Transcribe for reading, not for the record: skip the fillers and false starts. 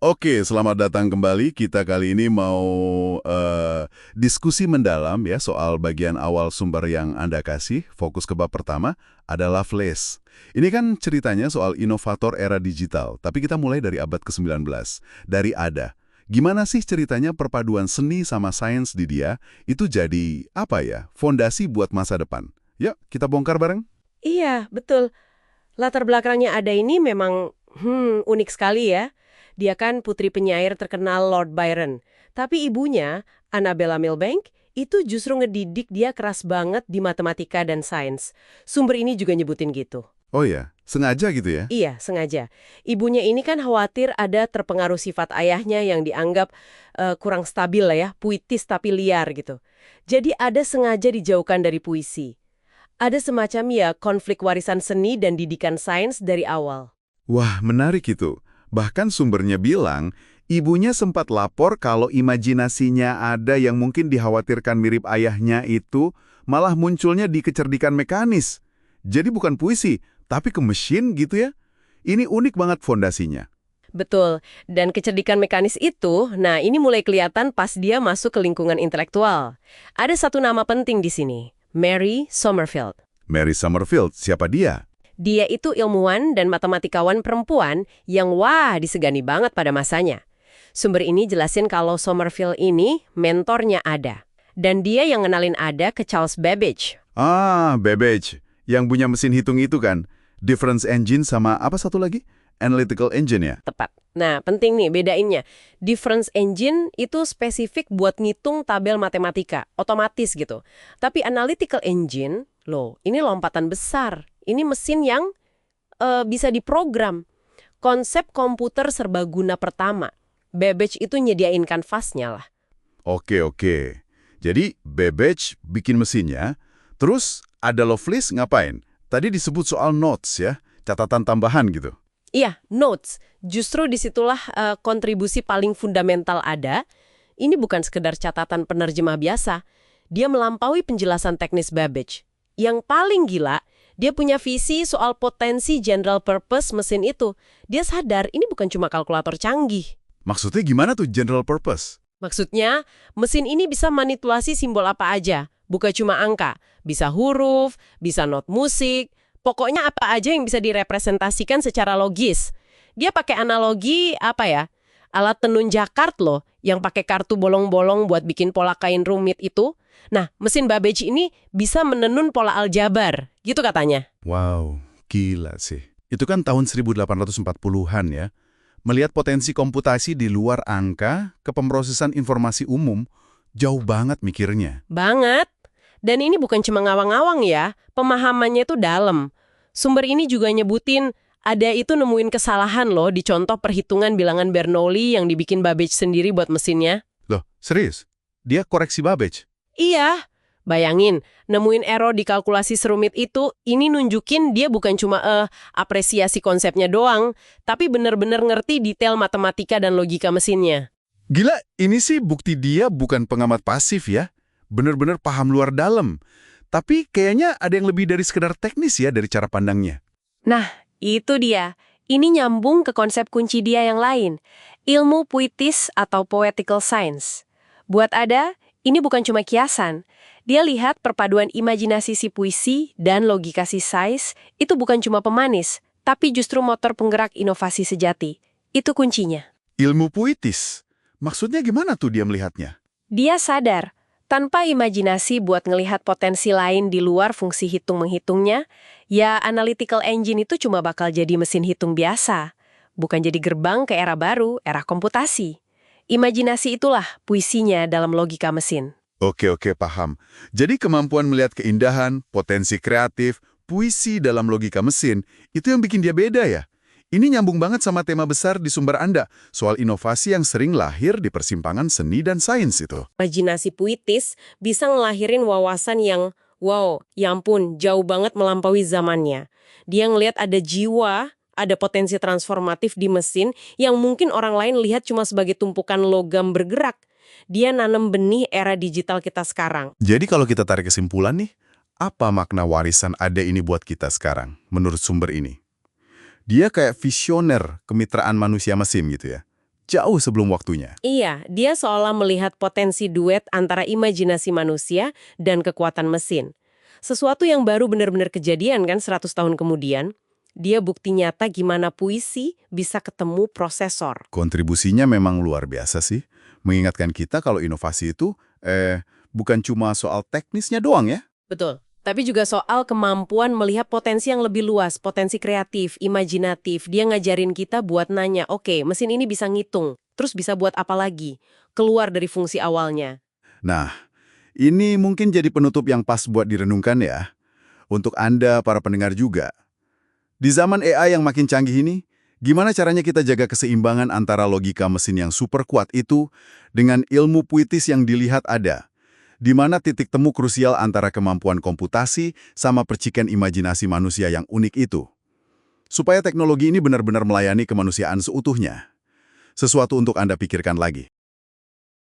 Oke, selamat datang kembali. Kita kali ini mau diskusi mendalam ya soal bagian awal sumber yang Anda kasih. Fokus ke bab pertama adalah Flash. Ini kan ceritanya soal inovator era digital, tapi kita mulai dari abad ke-19, dari Ada. Gimana sih ceritanya perpaduan seni sama sains di dia itu jadi apa ya? Fondasi buat masa depan. Yuk, kita bongkar bareng. Iya, betul. Latar belakangnya ada ini memang unik sekali ya. Dia kan putri penyair terkenal Lord Byron. Tapi ibunya, Annabella Milbank, itu justru ngedidik dia keras banget di matematika dan sains. Sumber ini juga nyebutin gitu. Oh ya, sengaja gitu ya? Iya, sengaja. Ibunya ini kan khawatir ada terpengaruh sifat ayahnya yang dianggap kurang stabil lah ya, puitis tapi liar gitu. Jadi ada sengaja dijauhkan dari puisi. Ada semacam ya konflik warisan seni dan didikan sains dari awal. Wah, menarik itu. Bahkan sumbernya bilang, ibunya sempat lapor kalau imajinasinya ada yang mungkin dikhawatirkan mirip ayahnya itu malah munculnya di kecerdikan mekanis. Jadi bukan puisi, tapi ke mesin gitu ya. Ini unik banget fondasinya. Betul, dan kecerdikan mekanis itu, nah ini mulai kelihatan pas dia masuk ke lingkungan intelektual. Ada satu nama penting di sini, Mary Sommerfeld. Mary Summerfield, siapa dia? Dia itu ilmuwan dan matematikawan perempuan yang disegani banget pada masanya. Sumber ini jelasin kalau Sommerfeld ini mentornya Ada. Dan dia yang ngenalin Ada ke Charles Babbage. Ah, Babbage. Yang punya mesin hitung itu kan? Difference engine sama apa satu lagi? Analytical engine ya? Tepat. Nah, penting nih bedainnya. Difference engine itu spesifik buat ngitung tabel matematika, otomatis gitu. Tapi analytical engine, loh, ini lompatan besar. Ini mesin yang bisa diprogram. Konsep komputer serbaguna pertama. Babbage itu nyediain kanvasnya lah. Oke. Jadi Babbage bikin mesinnya, terus ada Lovelace ngapain? Tadi disebut soal notes ya, catatan tambahan gitu. Iya, notes. Justru disitulah kontribusi paling fundamental ada. Ini bukan sekedar catatan penerjemah biasa. Dia melampaui penjelasan teknis Babbage. Yang paling gila, dia punya visi soal potensi general purpose mesin itu. Dia sadar ini bukan cuma kalkulator canggih. Maksudnya gimana tuh general purpose? Maksudnya, mesin ini bisa manipulasi simbol apa aja. Bukan cuma angka. Bisa huruf, bisa not musik. Pokoknya apa aja yang bisa direpresentasikan secara logis. Dia pakai analogi apa ya? Alat tenun Jacquard loh, yang pakai kartu bolong-bolong buat bikin pola kain rumit itu. Nah, mesin Babbage ini bisa menenun pola aljabar, gitu katanya. Wow, gila sih. Itu kan tahun 1840-an ya. Melihat potensi komputasi di luar angka ke pemrosesan informasi umum, jauh banget mikirnya. Banget. Dan ini bukan cuma ngawang-ngawang ya, pemahamannya itu dalam. Sumber ini juga nyebutin, ada itu nemuin kesalahan loh di contoh perhitungan bilangan Bernoulli yang dibikin Babbage sendiri buat mesinnya. Loh, serius? Dia koreksi Babbage? Iya, bayangin, nemuin error di kalkulasi serumit itu, ini nunjukin dia bukan cuma apresiasi konsepnya doang, tapi bener-bener ngerti detail matematika dan logika mesinnya. Gila, ini sih bukti dia bukan pengamat pasif ya. Bener-bener paham luar dalam. Tapi kayaknya ada yang lebih dari sekedar teknis ya dari cara pandangnya. Nah, itu dia. Ini nyambung ke konsep kunci dia yang lain, ilmu puitis atau poetical science. Buat Ada, ini bukan cuma kiasan. Dia lihat perpaduan imajinasi si puisi dan logika si sais itu bukan cuma pemanis, tapi justru motor penggerak inovasi sejati. Itu kuncinya. Ilmu puitis? Maksudnya gimana tuh dia melihatnya? Dia sadar, tanpa imajinasi buat ngelihat potensi lain di luar fungsi hitung-menghitungnya, ya analytical engine itu cuma bakal jadi mesin hitung biasa. Bukan jadi gerbang ke era baru, era komputasi. Imajinasi itulah puisinya dalam logika mesin. Oke, paham. Jadi kemampuan melihat keindahan, potensi kreatif, puisi dalam logika mesin, itu yang bikin dia beda ya? Ini nyambung banget sama tema besar di sumber Anda, soal inovasi yang sering lahir di persimpangan seni dan sains itu. Imajinasi puitis bisa ngelahirin wawasan yang, ya ampun, jauh banget melampaui zamannya. Dia ngelihat ada jiwa, ada potensi transformatif di mesin yang mungkin orang lain lihat cuma sebagai tumpukan logam bergerak. Dia nanam benih era digital kita sekarang. Jadi kalau kita tarik kesimpulan nih, apa makna warisan Ada ini buat kita sekarang, menurut sumber ini? Dia kayak visioner kemitraan manusia mesin gitu ya. jauh sebelum waktunya. Iya, dia seolah melihat potensi duet antara imajinasi manusia dan kekuatan mesin. Sesuatu yang baru benar-benar kejadian kan 100 tahun kemudian. Dia bukti nyata gimana puisi bisa ketemu prosesor. Kontribusinya memang luar biasa sih. Mengingatkan kita kalau inovasi itu bukan cuma soal teknisnya doang ya. Betul. Tapi juga soal kemampuan melihat potensi yang lebih luas, potensi kreatif, imajinatif. Dia ngajarin kita buat nanya, oke, mesin ini bisa ngitung, terus bisa buat apa lagi? Keluar dari fungsi awalnya. Nah, ini mungkin jadi penutup yang pas buat direnungkan ya. Untuk Anda, para pendengar juga. Di zaman AI yang makin canggih ini, gimana caranya kita jaga keseimbangan antara logika mesin yang super kuat itu dengan ilmu puitis yang dilihat ada? Di mana titik temu krusial antara kemampuan komputasi sama percikan imajinasi manusia yang unik itu? Supaya teknologi ini benar-benar melayani kemanusiaan seutuhnya. Sesuatu untuk Anda pikirkan lagi.